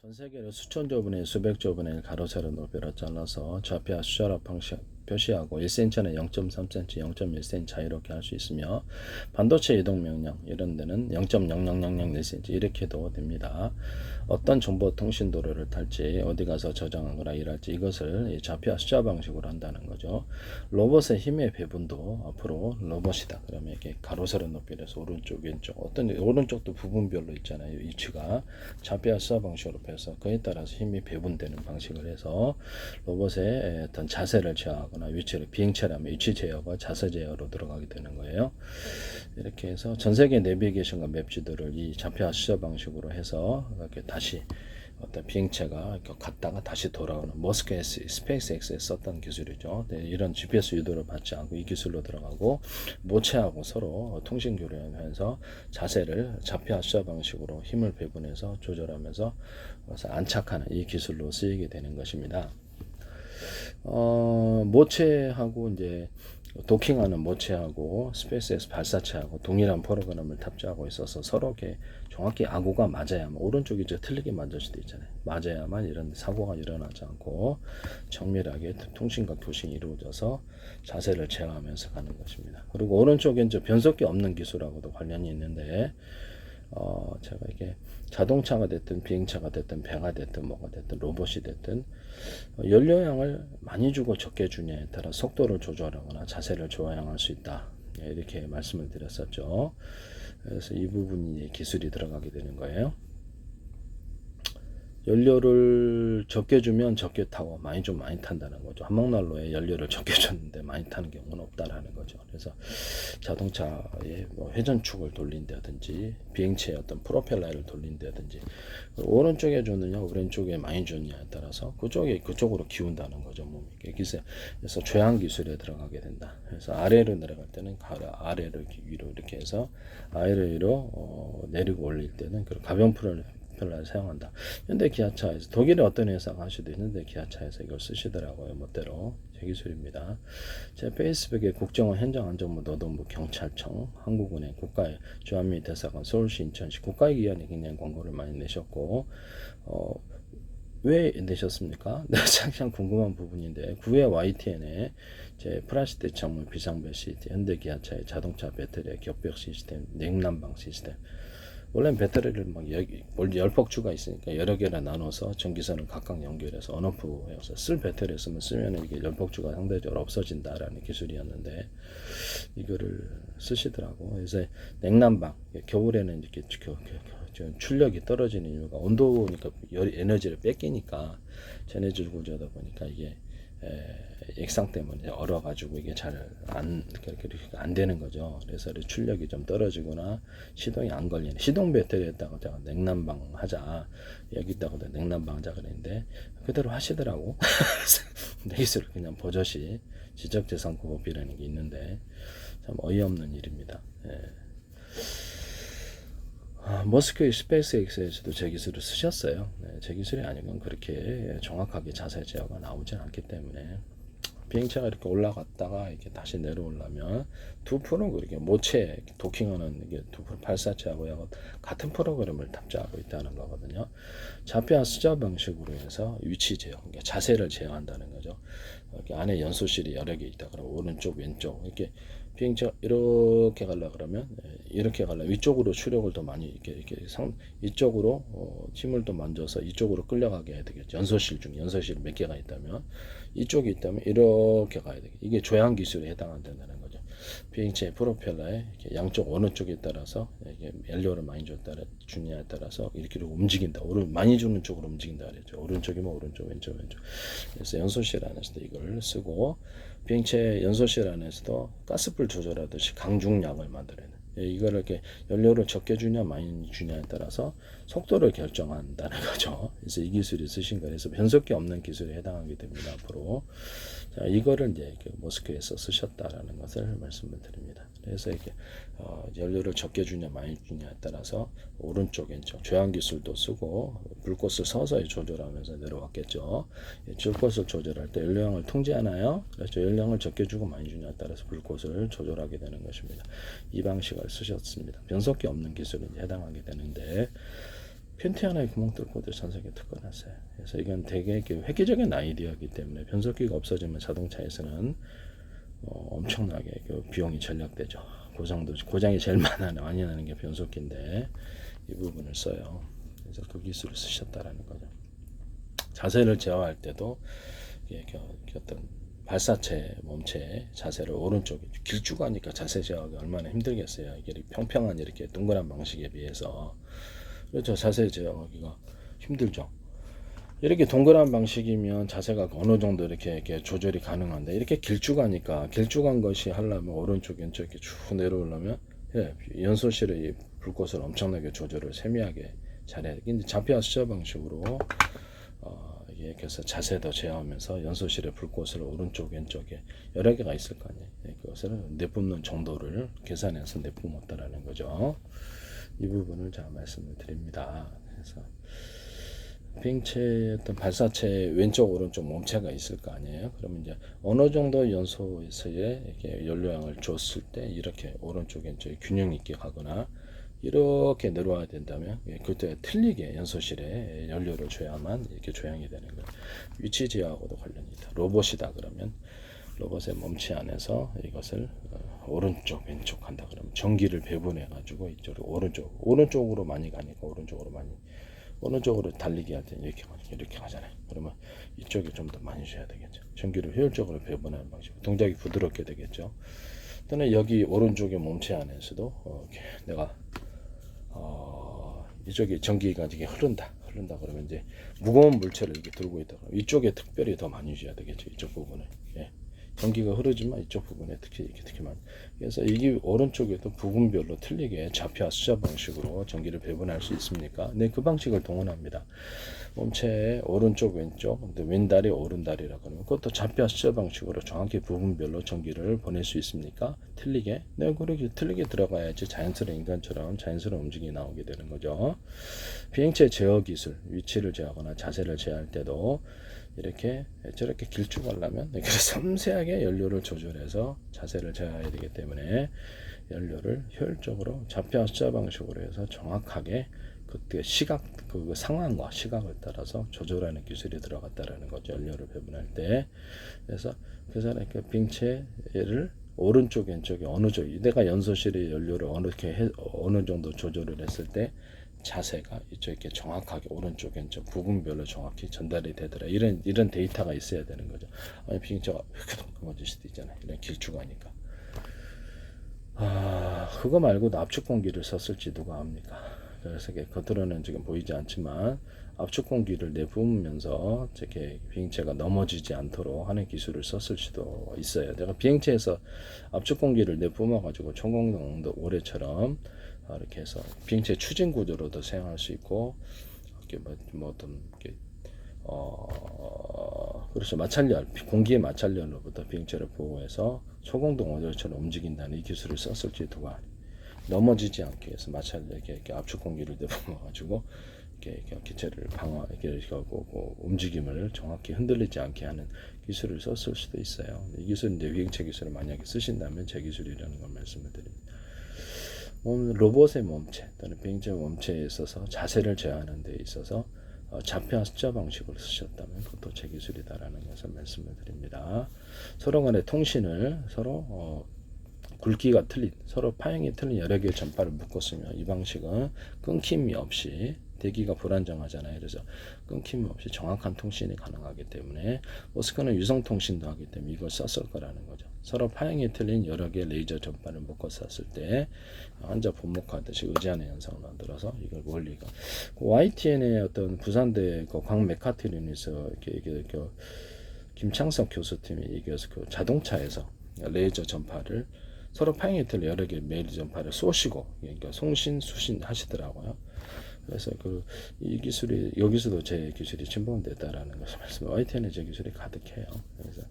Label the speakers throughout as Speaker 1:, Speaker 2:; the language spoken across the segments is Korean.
Speaker 1: 전 세계를 수천조 분의 수백조 분의 가로 세로 높이로 잘라서 좌표와 숫자로 표시하고 1cm는 0.3cm, 0.1cm 자유롭게 할 수 있으며 반도체 이동 명령 이런 데는 0.0001cm 이렇게도 됩니다. 어떤 정보 통신 도로를 탈지 어디 가서 저장하거나 일할지 이것을 좌표와 숫자 방식으로 한다는 거죠. 로봇의 힘의 배분도 앞으로 로봇이다. 그러면 이렇게 가로 세로 높이에서 오른쪽 왼쪽 어떤 오른쪽도 부분별로 있잖아요. 위치가 좌표와 숫자 방식으로 해서 그에 따라서 힘이 배분되는 방식을 해서 로봇의 어떤 자세를 제어하거나 위치를 비행체라면 위치 제어가 자세 제어로 들어가게 되는 거예요. 이렇게 해서 전 세계 내비게이션과 맵 지도를 이 좌표와 숫자 방식으로 해서 이렇게 다시 어떤 비행체가 이렇게 갔다가 다시 돌아오는 머스크 스페이스X에 썼던 기술이죠. 네, 이런 GPS 유도를 받지 않고 이 기술로 들어가고 모체하고 서로 통신 교류하면서 자세를 좌표와 숫자 방식으로 힘을 배분해서 조절하면서 안착하는 이 기술로 쓰이게 되는 것입니다. 모체하고 이제 도킹하는 모체하고 스페이스X 발사체하고 동일한 프로그램을 탑재하고 있어서 서로 이렇게 정확히 아구가 맞아야만 오른쪽이 이제 틀리게 맞을 수도 있잖아요. 맞아야만 이런 사고가 일어나지 않고 정밀하게 통신과 교신이 이루어져서 자세를 제어하면서 가는 것입니다. 그리고 오른쪽에 이제 변속기 없는 기술하고도 관련이 있는데 제가 이게 자동차가 됐든 비행차가 됐든 배가 됐든 뭐가 됐든 로봇이 됐든 연료량을 많이 주고 적게 주냐에 따라 속도를 조절하거나 자세를 조향할 수 있다. 이렇게 말씀을 드렸었죠. 그래서 이 부분이 기술이 들어가게 되는 거예요. 연료를 적게 주면 적게 타고 많이 좀 많이 탄다는 거죠. 한목난로에 연료를 적게 줬는데 많이 타는 경우는 없다라는 거죠. 그래서 자동차의 뭐 회전축을 돌린다든지 비행체의 어떤 프로펠러를 돌린다든지 오른쪽에 주느냐 왼쪽에 많이 주느냐에 따라서 그쪽으로 기운다는 거죠. 몸이. 그래서 조향 기술에 들어가게 된다. 그래서 아래로 내려갈 때는 아래로 위로 이렇게 해서 아래로 위로 내리고 올릴 때는 그 가변 펠라를 사용한다. 현대 기아차에서 독일의 어떤 회사가 할 수도 있는데 기아차에서 이걸 쓰시더라고요. 멋대로 제 기술입니다. 제 페이스북에 국정원 행정안전부 노동부 경찰청 한국은행 국가의 주한미 대사관 서울시 인천시 국가의 기관에 굉장히 광고를 많이 내셨고 왜 내셨습니까? 네, 참 궁금한 부분인데 9회 YTN에 제 플라스틱 전문 비상벨 시스템 현대기아차의 자동차 배터리 격벽 시스템 냉난방 시스템 원래 배터리를 막 10폭주가 있으니까 여러 개나 나눠서 전기선을 각각 연결해서 언오프해서 쓸 배터리 쓰면 이게 10폭주가 상대적으로 없어진다라는 기술이었는데 이거를 쓰시더라고. 그래서 냉난방 겨울에는 이렇게 출력이 떨어지는 이유가 온도니까 에너지를 뺏기니까 전해질 구조다 보니까 이게 액상 때문에 얼어가지고 이게 잘 안 되는 거죠. 그래서 출력이 좀 떨어지거나 시동이 안 걸리는 시동 배터리에다가 제가 냉난방 하자 여기다가 냉난방 하자 그랬는데 그대로 하시더라고. 내 기술을 그냥 버젓이 지적재산보호법이라는 게 있는데 참 어이없는 일입니다. 예. 머스크 스페이스X에서도 제 기술을 쓰셨어요. 네, 제 기술이 아니면 그렇게 정확하게 자세 제어가 나오진 않기 때문에 비행체가 이렇게 올라갔다가 이렇게 다시 내려오려면 두 프로그램 이렇게 모체 도킹하는 이게 두 발사체하고 같은 프로그램을 탑재하고 있다는 거거든요. 좌표와 숫자 방식으로 해서 위치 제어, 그러니까 자세를 제어한다는 거죠. 이렇게 안에 연소실이 여러 개 있다 그러면 오른쪽 왼쪽 이렇게 비행체가 이렇게 가려 그러면 이렇게 가려 위쪽으로 추력을 더 많이 이렇게 이쪽으로 힘을 더 만져서 이쪽으로 끌려가게 해야 되겠죠. 연소실 몇 개가 있다면 이쪽이 있다면 이렇게 가야 되겠죠. 이게 조향 기술에 해당한다는 거죠. 비행체의 프로펠러에 이렇게 양쪽 어느 쪽에 따라서 이게 연료를 많이 주냐에 따라서 이렇게 움직인다. 많이 주는 쪽으로 움직인다 그랬죠. 오른쪽이면 오른쪽, 왼쪽. 그래서 연소실 안에서도 이걸 쓰고 비행체 연소실 안에서도 가스불 조절하듯이 강중량을 만들어내는 이거를 이렇게 연료를 적게 주냐 많이 주냐에 따라서 속도를 결정한다는 거죠. 그래서 이 기술이 쓰신 거에서 변속기 없는 기술에 해당하게 됩니다. 앞으로 자, 이거를 이제 모스크에서 쓰셨다라는 것을 말씀을 드립니다. 그래서 이렇게 연료를 적게 주냐 많이 주냐에 따라서 오른쪽 왼쪽 조향 기술도 쓰고 불꽃을 서서히 조절하면서 내려왔겠죠. 불꽃을 조절할 때 연료량을 통제하나요? 그렇죠. 연료량을 적게 주고 많이 주냐에 따라서 불꽃을 조절하게 되는 것입니다. 이 방식을 쓰셨습니다. 변속기 없는 기술에 해당하게 되는데 팬티 하나에 구멍 뚫고도 전세계 특허났어요. 그래서 이건 되게 획기적인 아이디어이기 때문에 변속기가 없어지면 자동차에서는 엄청나게 그 비용이 절약되죠. 고장이 제일 많이 나는 게 변속기인데 이 부분을 써요. 그래서 그 기술을 쓰셨다라는 거죠. 자세를 제어할 때도 어떤 발사체, 몸체 자세를 오른쪽에 길쭉하니까 자세 제어하기 얼마나 힘들겠어요. 이게 평평한 이렇게 동그란 방식에 비해서 그렇죠. 자세 제어하기가 힘들죠. 이렇게 동그란 방식이면 자세가 어느 정도 이렇게 조절이 가능한데 이렇게 길쭉하니까 길쭉한 것이 하려면 오른쪽 왼쪽 이렇게 쭉 내려오려면 연소실의 불꽃을 엄청나게 조절을 세미하게 잘해야 돼. 근데 좌표와 수저 방식으로 이렇게 해서 자세도 제어하면서 연소실의 불꽃을 오른쪽 왼쪽에 여러 개가 있을 거 아니에요. 그것을 내뿜는 정도를 계산해서 내뿜었다라는 거죠. 이 부분을 제가 말씀을 드립니다. 그래서 비행체 어떤 발사체 왼쪽 오른쪽 몸체가 있을 거 아니에요. 그러면 이제 어느 정도 연소에서의 이렇게 연료량을 줬을 때 이렇게 오른쪽 왼쪽에 균형 있게 가거나 이렇게 내려와야 된다면 그때 틀리게 연소실에 연료를 줘야만 이렇게 조향이 되는 거예요. 위치 제어하고도 관련이 있다. 로봇이다 그러면 로봇의 몸체 안에서 이것을 오른쪽 왼쪽 한다 그러면 전기를 배분해 가지고 이쪽으로 오른쪽으로 많이 가니까 오른쪽으로 달리기 할 때는 이렇게 가잖아요. 그러면 이쪽에 좀 더 많이 줘야 되겠죠. 전기를 효율적으로 배분하는 방식. 동작이 부드럽게 되겠죠. 또는 여기 오른쪽의 몸체 안에서도 내가 이쪽에 전기가 이게 흐른다 그러면 이제 무거운 물체를 이렇게 들고 있다 그러면 이쪽에 특별히 더 많이 줘야 되겠죠. 이쪽 부분에. 전기가 흐르지만 이쪽 부분에 특히 많이. 그래서 이게 오른쪽에도 부분별로 틀리게 좌표와 수저 방식으로 전기를 배분할 수 있습니까? 네, 그 방식을 동원합니다. 몸체의 오른쪽 왼쪽, 왼다리 오른다리라고 하면 그것도 좌표와 수저 방식으로 정확히 부분별로 전기를 보낼 수 있습니까? 틀리게? 네, 그렇게 틀리게 들어가야지 자연스러운 인간처럼 자연스러운 움직임이 나오게 되는 거죠. 비행체 제어 기술, 위치를 제어하거나 자세를 제어할 때도 이렇게 저렇게 길쭉하려면 이렇게 섬세하게 연료를 조절해서 자세를 제어해야 되기 때문에 연료를 효율적으로 좌표와 수저 방식으로 해서 정확하게 그때 그 상황과 시각을 따라서 조절하는 기술이 들어갔다라는 거죠. 연료를 배분할 때. 그래서 이렇게 빙체를 오른쪽 왼쪽에 내가 연소실의 연료를 어느 정도 조절을 했을 때 자세가 이렇게 정확하게 오른쪽 왼쪽 부분별로 정확히 전달이 되더라. 이런 데이터가 있어야 되는 거죠. 아니 비행체가 이렇게 넘어질 수도 있잖아요. 이런 길쭉하니까. 그거 말고도 압축 공기를 썼을지 누가 압니까? 그래서 겉으로는 지금 보이지 않지만 압축 공기를 내뿜으면서 이렇게 비행체가 넘어지지 않도록 하는 기술을 썼을 수도 있어요. 내가 비행체에서 압축 공기를 내뿜어 가지고 청공동 올해처럼 이렇게 해서 비행체 추진 구조로도 사용할 수 있고 이렇게 그렇죠. 공기의 마찰열로부터 비행체를 보호해서 소공동 오열처럼 움직인다는 이 기술을 썼을지 누가 넘어지지 않게 해서 이렇게 압축 공기를 내뿜어 가지고 이렇게 기체를 움직임을 정확히 흔들리지 않게 하는 기술을 썼을 수도 있어요. 이 기술은 이제 비행체 기술을 만약에 쓰신다면 제 기술이라는 걸 말씀을 드립니다. 로봇의 몸체 또는 비행체 몸체에 있어서 자세를 제어하는 데 있어서 좌표와 숫자 방식으로 쓰셨다면 그것도 제 기술이다라는 것을 말씀을 드립니다. 서로 간의 통신을 서로 굵기가 틀린 서로 파형이 틀린 여러 개의 전파를 묶었으면 이 방식은 끊김이 없이 대기가 불안정하잖아요. 그래서 끊김이 없이 정확한 통신이 가능하기 때문에 모스크는 유성 통신도 하기 때문에 이걸 썼을 거라는 거죠. 서로 파형이 틀린 여러 개의 레이저 전파를 묶어 쐈을 때 환자 분목하듯이 의지하는 현상을 만들어서 이걸 원리가 YTN의 어떤 부산대 광 메카트론에서 이렇게 김창석 교수팀이 얘기해서 그 자동차에서 레이저 전파를 서로 파형이 틀린 여러 개의 레이저 전파를 쏘시고 그러니까 송신 수신 하시더라고요. 그래서 이 기술이 여기서도 제 기술이 침범됐다라는 것을 말씀을 YTN의 제 기술이 가득해요. 그래서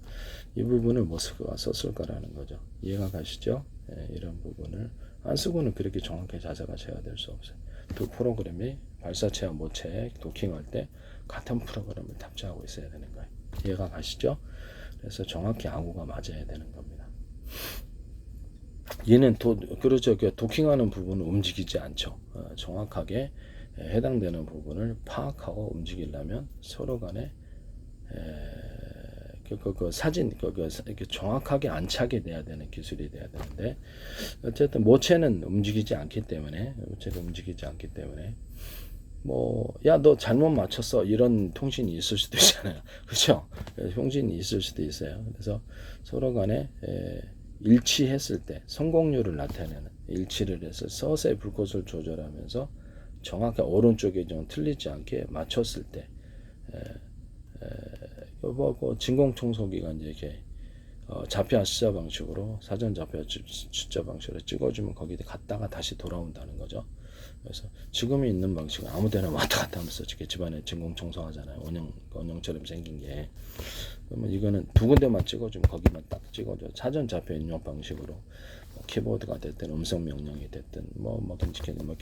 Speaker 1: 이 부분을 모스크가 썼을 거라는 거죠. 이해가 가시죠? 이런 부분을 안 쓰고는 그렇게 정확하게 자세가 제어될 수 없어요. 두 프로그램이 발사체와 모체 도킹할 때 같은 프로그램을 탑재하고 있어야 되는 거예요. 이해가 가시죠? 그래서 정확히 아구가 맞아야 되는 겁니다. 얘는 그렇죠. 도킹하는 부분은 움직이지 않죠. 정확하게 해당되는 부분을 파악하고 움직이려면 서로 간에 그 사진 이렇게 정확하게 안착이 돼야 되는 기술이 돼야 되는데 어쨌든 모체는 움직이지 않기 때문에 뭐 야 너 잘못 맞췄어 이런 통신이 있을 수도 있잖아요. 그렇죠? 통신이 있을 수도 있어요. 그래서 서로 간에 일치했을 때 성공률을 나타내는 일치를 해서 서서히 불꽃을 조절하면서 정확히 오른쪽에 좀 틀리지 않게 맞췄을 때 뭐 진공 청소기가 이제 이렇게 좌표 숫자 방식으로 사전 좌표 숫자 방식으로 찍어주면 거기에 갔다가 다시 돌아온다는 거죠. 그래서 지금 있는 방식은 아무데나 왔다 갔다 하면서 이렇게 집안에 진공 청소하잖아요. 원형처럼 생긴 게. 그러면 이거는 두 군데만 찍어주면 거기만 딱 찍어줘. 사전 좌표 입력 방식으로 뭐 키보드가 됐든 음성 명령이 됐든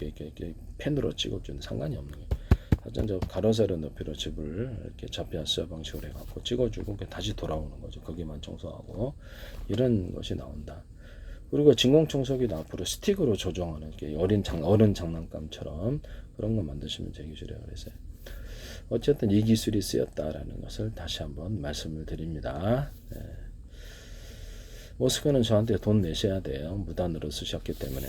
Speaker 1: 이렇게 펜으로 찍어주는 상관이 없는 거예요. 사전 좌표 가로 세로 높이로 집을 이렇게 좌표 숫자 방식으로 해갖고 찍어주고 다시 돌아오는 거죠. 거기만 청소하고 이런 것이 나온다. 그리고 진공 청소기도 앞으로 스틱으로 조정하는 게 어른 장난감처럼 그런 거 만드시면 제 기술이라고 그랬어요. 어쨌든 이 기술이 쓰였다라는 것을 다시 한번 말씀을 드립니다. 모스크는 저한테 돈 내셔야 돼요. 무단으로 쓰셨기 때문에.